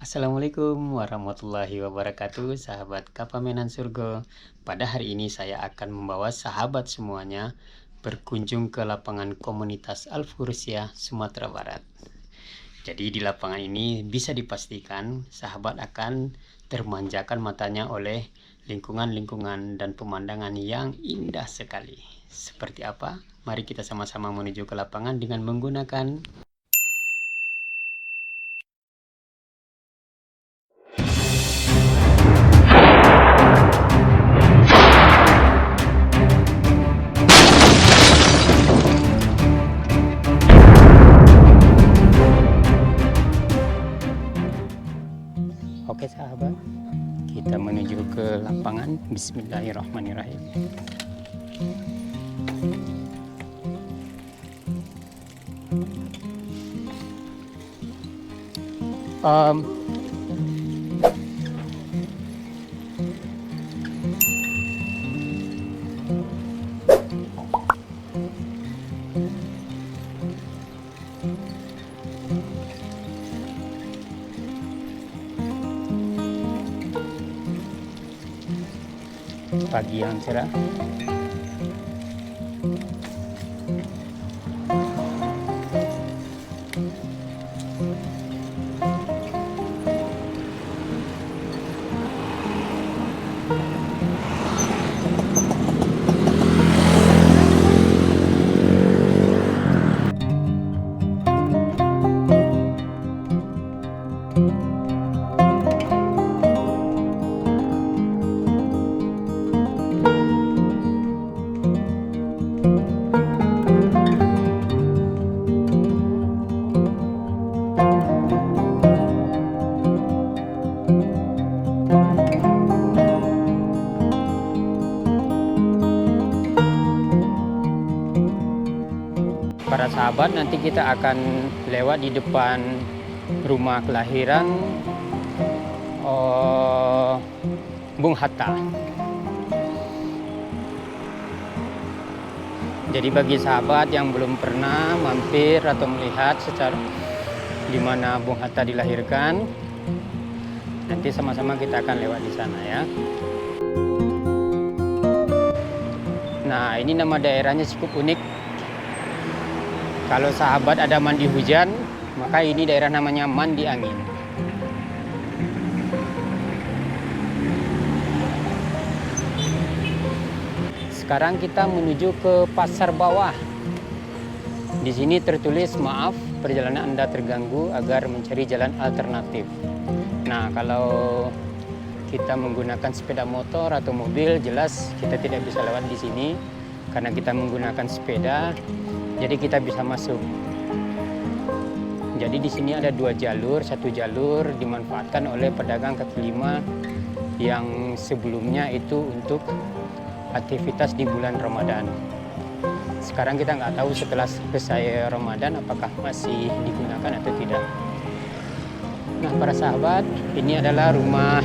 Assalamualaikum warahmatullahi wabarakatuh, sahabat Kapamenan Surgo. Pada hari ini saya akan membawa sahabat semuanya berkunjung ke lapangan komunitas Al-Furusiyah, Sumatera Barat. Jadi di lapangan ini bisa dipastikan sahabat akan termanjakan matanya oleh lingkungan-lingkungan dan pemandangan yang indah sekali. Seperti apa? Mari kita sama-sama menuju ke lapangan dengan menggunakan Oke sahabat, kita menuju ke lapangan. Bismillahirrahmanirrahim. Pagi yang cerah. Para sahabat, nanti kita akan lewat di depan rumah kelahiran Bung Hatta. Jadi bagi sahabat yang belum pernah mampir atau melihat secara di mana Bung Hatta dilahirkan, nanti sama-sama kita akan lewat di sana ya. Nah, ini nama daerahnya cukup unik. Kalau sahabat ada mandi hujan, maka ini daerah namanya mandi angin. Sekarang kita menuju ke pasar bawah. Di sini tertulis, maaf perjalanan Anda terganggu agar mencari jalan alternatif. Nah, kalau kita menggunakan sepeda motor atau mobil, jelas kita tidak bisa lewat di sini karena kita menggunakan sepeda. Jadi kita bisa masuk. Jadi di sini ada dua jalur, satu jalur dimanfaatkan oleh pedagang kaki lima yang sebelumnya itu untuk aktivitas di bulan Ramadan. Sekarang kita nggak tahu setelah selesai Ramadan apakah masih digunakan atau tidak. Nah, para sahabat, ini adalah rumah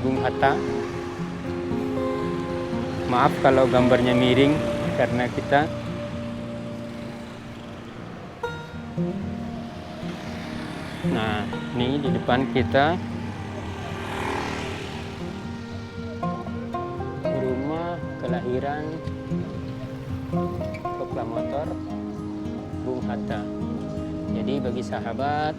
Bung Hatta. Maaf kalau gambarnya miring karena kita ini di depan kita rumah kelahiran proklamator Bung Hatta. Jadi bagi sahabat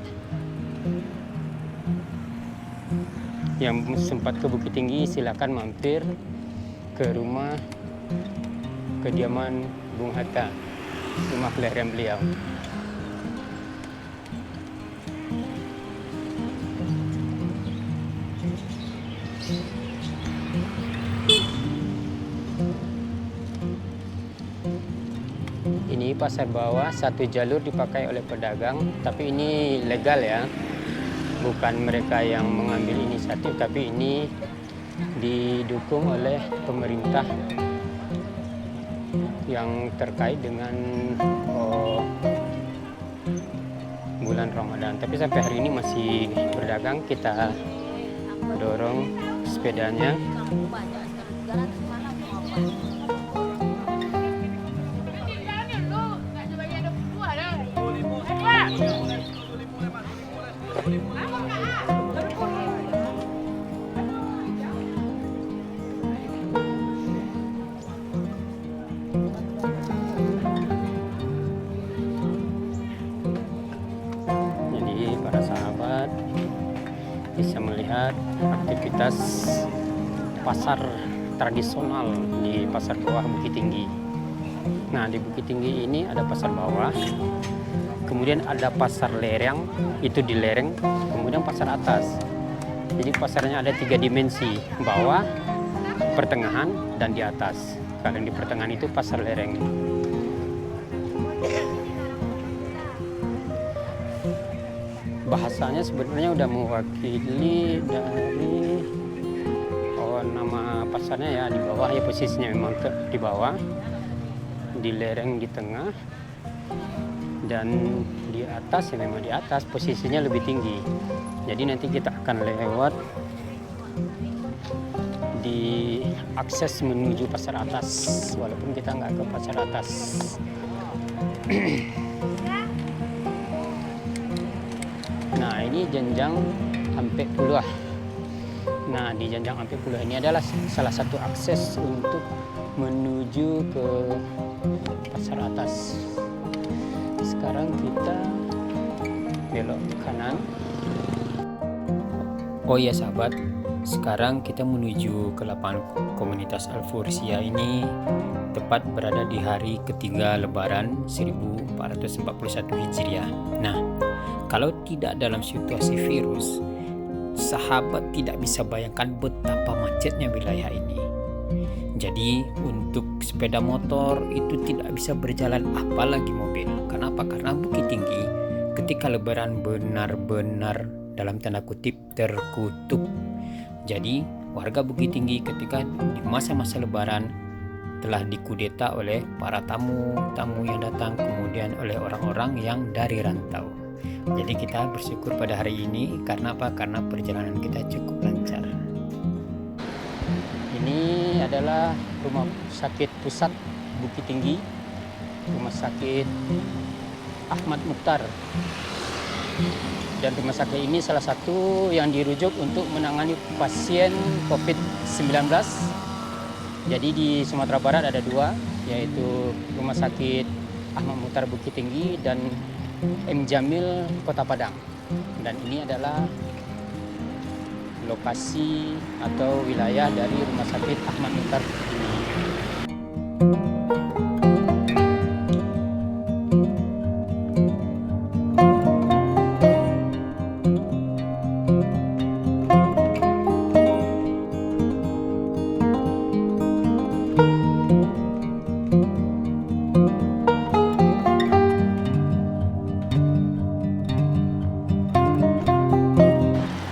yang sempat ke Bukit Tinggi, silakan mampir ke rumah kediaman Bung Hatta, rumah kelahiran beliau. Ini pasar bawah, satu jalur dipakai oleh pedagang, tapi ini legal ya, bukan mereka yang mengambil inisiatif, tapi ini didukung oleh pemerintah yang terkait dengan bulan Ramadan. Tapi sampai hari ini masih berdagang. Kita dorong sepedanya. bisa melihat aktivitas pasar tradisional di pasar bawah Bukit Tinggi. Nah, di Bukit Tinggi ini ada pasar bawah, kemudian ada pasar lereng, itu di lereng, kemudian pasar atas. Jadi pasarnya ada 3 dimensi, bawah, pertengahan, dan di atas. Kalau yang di pertengahan itu pasar lereng. Bahasanya sebenarnya udah mewakili dari nama pasarnya ya, di bawah ya, posisinya memang di bawah, di lereng di tengah, dan di atas ya memang di atas, posisinya lebih tinggi. Jadi nanti kita akan lewat di akses menuju pasar atas, walaupun kita nggak ke pasar atas. Nah, ini jenjang sampai Puluh. Nah, di jenjang sampai Puluh ini adalah salah satu akses untuk menuju ke pasar atas. Sekarang kita belok kanan. Oh iya sahabat, sekarang kita menuju ke lapangan komunitas Al-Fursia ini tepat berada di hari ketiga Lebaran 1441 Hijriah. Nah, kalau tidak dalam situasi virus, sahabat tidak bisa bayangkan betapa macetnya wilayah ini. Jadi untuk sepeda motor itu tidak bisa berjalan, apalagi mobil. Kenapa? Karena Bukit Tinggi ketika Lebaran benar-benar dalam tanda kutip terkutuk. Jadi warga Bukit Tinggi ketika di masa-masa Lebaran telah dikudeta oleh para tamu yang datang, kemudian oleh orang-orang yang dari rantau. Jadi kita bersyukur pada hari ini, karena apa? Karena perjalanan kita cukup lancar. Ini adalah Rumah Sakit Pusat Bukit Tinggi, Rumah Sakit Ahmad Mukhtar. Dan rumah sakit ini salah satu yang dirujuk untuk menangani pasien COVID-19. Jadi di Sumatera Barat ada 2, yaitu Rumah Sakit Ahmad Mukhtar Bukit Tinggi dan M. Jamil Kota Padang. Dan ini adalah lokasi atau wilayah dari Rumah Sakit Ahmad Mukhtar ini.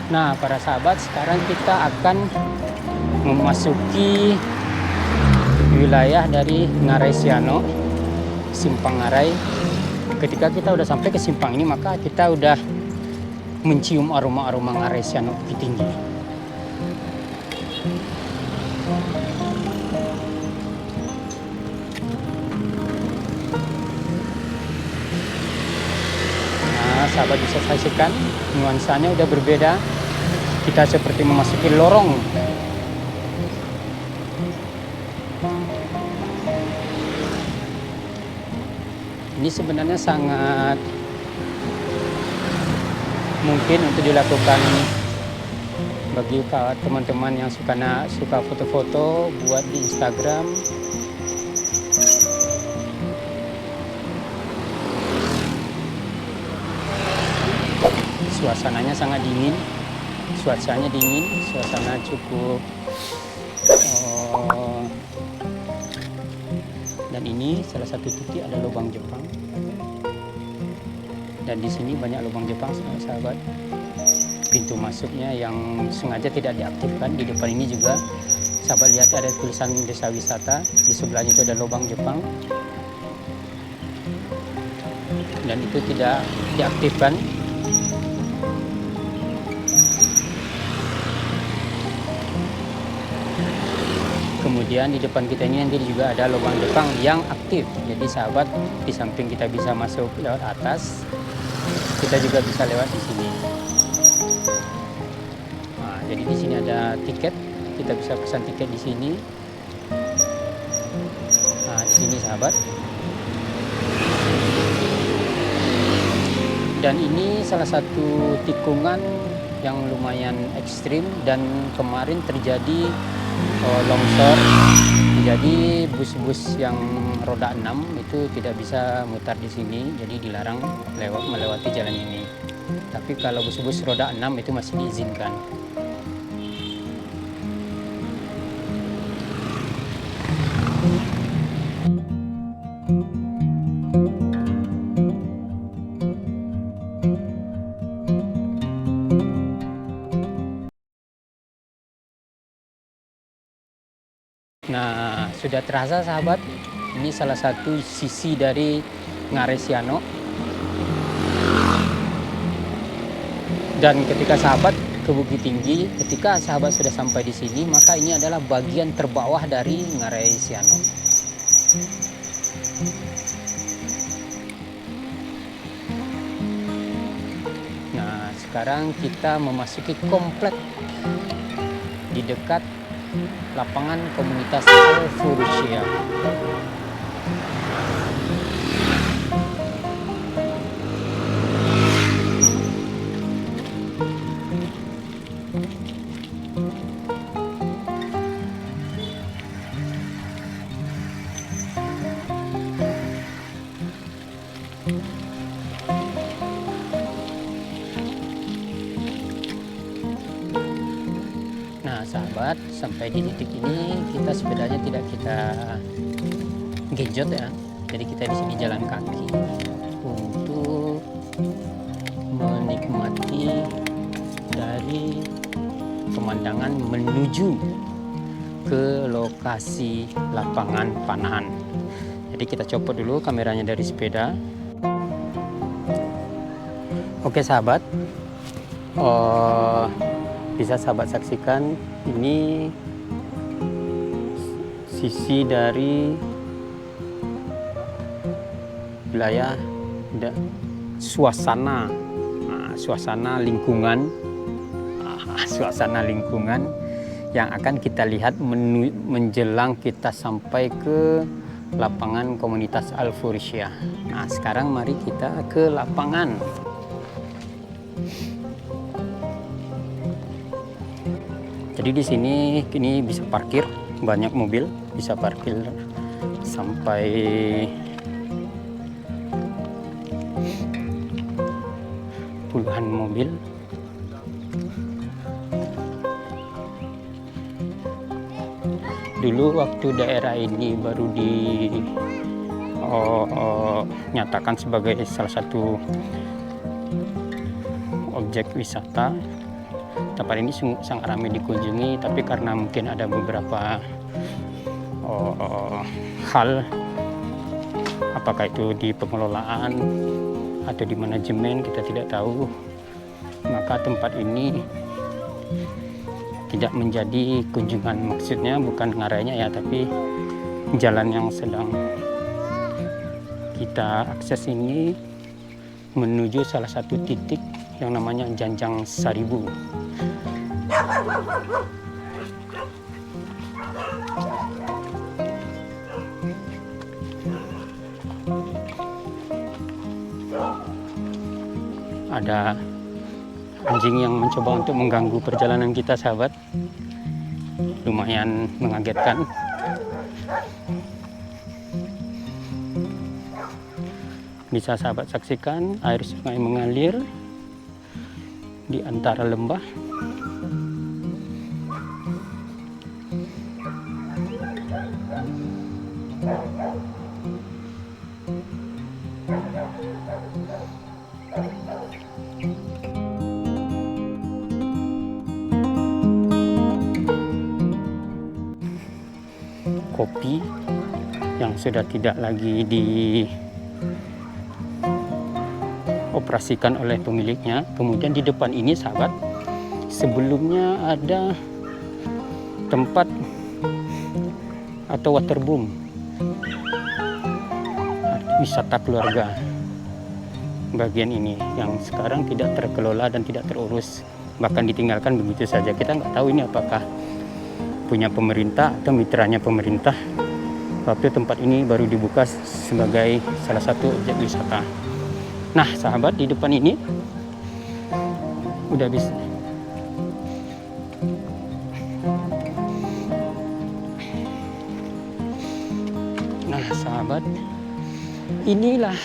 Nah, para sahabat, sekarang kita akan memasuki wilayah dari Ngarai Siano, Simpang Ngarai. Ketika kita udah sampai ke simpang ini, maka kita udah mencium aroma-aroma Ngarai Siano Bukit Tinggi. Nah, sahabat bisa saksikan nuansanya udah berbeda. Kita seperti memasuki lorong. Ini sebenarnya sangat mungkin untuk dilakukan bagi teman-teman yang suka foto-foto buat di Instagram. Suasananya sangat dingin. Cuacanya dingin, suasana cukup dan ini salah satu titik ada lubang Jepang, dan di sini banyak lubang Jepang sahabat. Pintu masuknya yang sengaja tidak diaktifkan. Di depan ini juga sahabat lihat ada tulisan desa wisata, di sebelahnya itu ada lubang Jepang dan itu tidak diaktifkan. Kemudian di depan kita ini nanti juga ada lubang Jepang yang aktif. Jadi sahabat, di samping kita bisa masuk lewat atas, kita juga bisa lewat di sini. Nah, jadi di sini ada tiket, kita bisa pesan tiket di sini. Nah, di sini sahabat. Dan ini salah satu tikungan yang lumayan ekstrim, dan kemarin terjadi longsor. Jadi bus-bus yang roda 6 itu tidak bisa mutar di sini, jadi dilarang melewati jalan ini. Tapi kalau bus-bus roda 6 itu masih diizinkan. Nah, sudah terasa sahabat, ini salah satu sisi dari Ngarai Siano. Dan ketika sahabat ke Bukit Tinggi, ketika sahabat sudah sampai di sini, maka ini adalah bagian terbawah dari Ngarai Siano. Nah, sekarang kita memasuki komplek di dekat lapangan komunitas Al-Furusia. Nah sahabat, sampai di titik ini kita sebenarnya tidak kita genjot ya. Jadi kita di sini jalan kaki untuk menikmati dari pemandangan menuju ke lokasi lapangan panahan. Jadi kita copot dulu kameranya dari sepeda. Oke sahabat, bisa sahabat saksikan ini sisi dari wilayah suasana lingkungan yang akan kita lihat menjelang kita sampai ke lapangan komunitas Al-Furusia. Nah sekarang mari kita ke lapangan. Jadi di sini kini bisa parkir, banyak mobil bisa parkir sampai puluhan mobil. Dulu waktu daerah ini baru dinyatakan sebagai salah satu objek wisata, tempat ini sangat ramai dikunjungi, tapi karena mungkin ada beberapa hal, apakah itu di pengelolaan atau di manajemen, kita tidak tahu, maka tempat ini tidak menjadi kunjungan. Maksudnya bukan ngarainya ya, tapi jalan yang sedang kita akses ini menuju salah satu titik yang namanya Janjang Saribu. Ada anjing yang mencoba untuk mengganggu perjalanan kita sahabat, lumayan mengagetkan. Bisa sahabat saksikan air sungai mengalir di antara lembah. Kopi yang sudah tidak lagi dioperasikan oleh pemiliknya. Kemudian di depan ini sahabat, sebelumnya ada tempat atau waterboom, wisata keluarga. Bagian ini yang sekarang tidak terkelola dan tidak terurus, bahkan ditinggalkan begitu saja. Kita nggak tahu ini apakah punya pemerintah atau mitranya pemerintah. Waktu tempat ini baru dibuka sebagai salah satu objek wisata. Nah sahabat, di depan ini udah bisa sahabat, inilah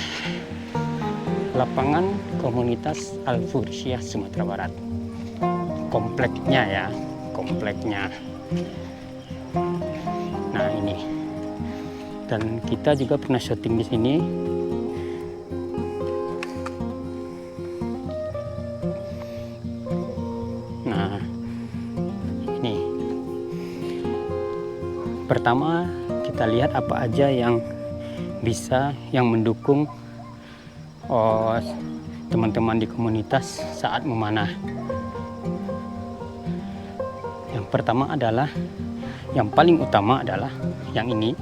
lapangan komunitas Al-Fursyah Sumatera Barat. Kompleknya ya, kompleknya. Nah ini, dan kita juga pernah syuting di sini. Nah ini, pertama kita lihat apa aja yang mendukung teman-teman di komunitas saat memanah. Yang pertama adalah, yang paling utama adalah yang ini.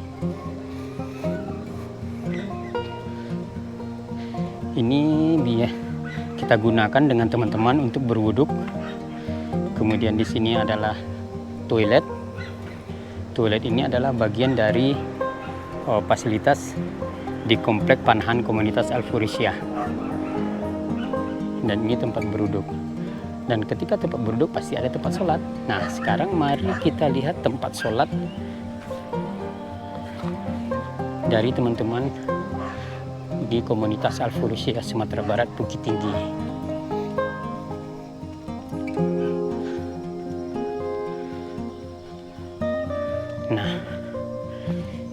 Ini kita gunakan dengan teman-teman untuk berwuduk. Kemudian di sini adalah toilet. Toilet ini adalah bagian dari fasilitas di komplek panahan komunitas Al-Fursyah. Dan ini tempat berwuduk. Dan ketika tempat berwuduk pasti ada tempat sholat. Nah sekarang mari kita lihat tempat sholat dari teman-teman di komunitas Al-Fursyah Sumatera Barat Bukit Tinggi. Nah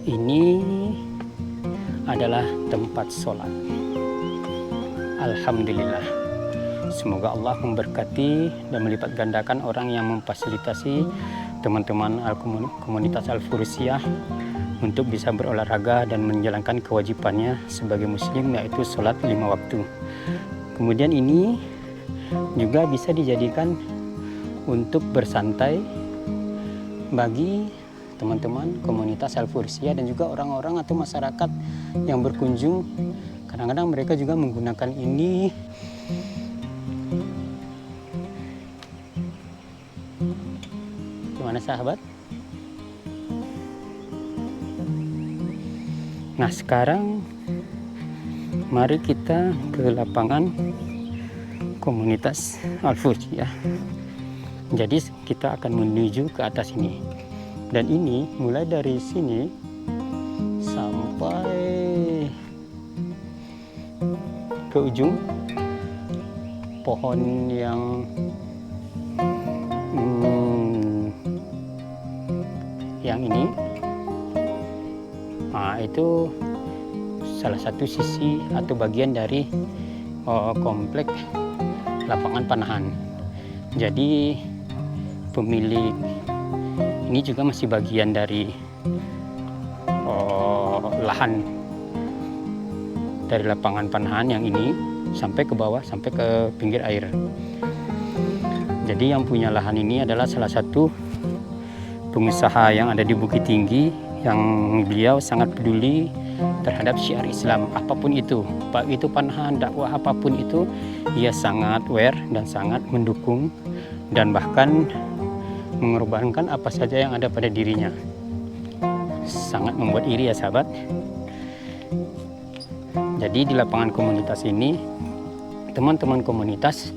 ini adalah tempat sholat. Alhamdulillah, semoga Allah memberkati dan melipat gandakan orang yang memfasilitasi teman-teman komunitas Al-Fursyah untuk bisa berolahraga dan menjalankan kewajibannya sebagai muslim, yaitu sholat 5 waktu. Kemudian ini juga bisa dijadikan untuk bersantai bagi teman-teman komunitas Al-Fursyah dan juga orang-orang atau masyarakat yang berkunjung. Kadang-kadang mereka juga menggunakan ini gimana sahabat? Nah sekarang mari kita ke lapangan komunitas Al-Fursyah. Jadi kita akan menuju ke atas ini. Dan ini mulai dari sini sampai ke ujung pohon yang ini. Nah, itu salah satu sisi atau bagian dari komplek lapangan panahan. Jadi pemilik ini juga masih bagian dari lahan dari lapangan panahan yang ini sampai ke bawah, sampai ke pinggir air. Jadi yang punya lahan ini adalah salah satu pengusaha yang ada di Bukit Tinggi, yang beliau sangat peduli terhadap syiar Islam apapun itu, baik itu panahan, dakwah, apapun itu, ia sangat aware dan sangat mendukung dan bahkan mengorbankan apa saja yang ada pada dirinya. Sangat membuat iri ya sahabat. Jadi di lapangan komunitas ini, teman-teman komunitas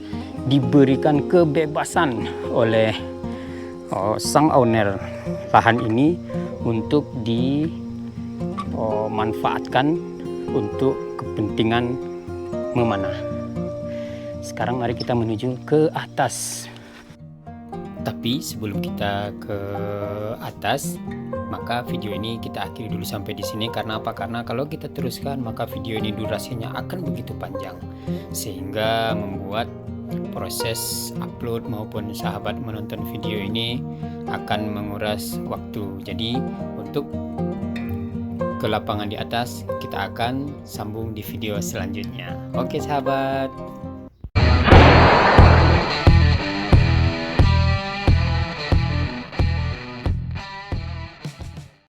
diberikan kebebasan oleh sang owner lahan ini untuk dimanfaatkan untuk kepentingan memanah. Sekarang mari kita menuju ke atas. Tapi sebelum kita ke atas, maka video ini kita akhiri dulu sampai di sini. Karena apa? Karena kalau kita teruskan maka video ini durasinya akan begitu panjang, sehingga membuat proses upload maupun sahabat menonton video ini akan menguras waktu. Jadi untuk ke lapangan di atas kita akan sambung di video selanjutnya. Oke sahabat.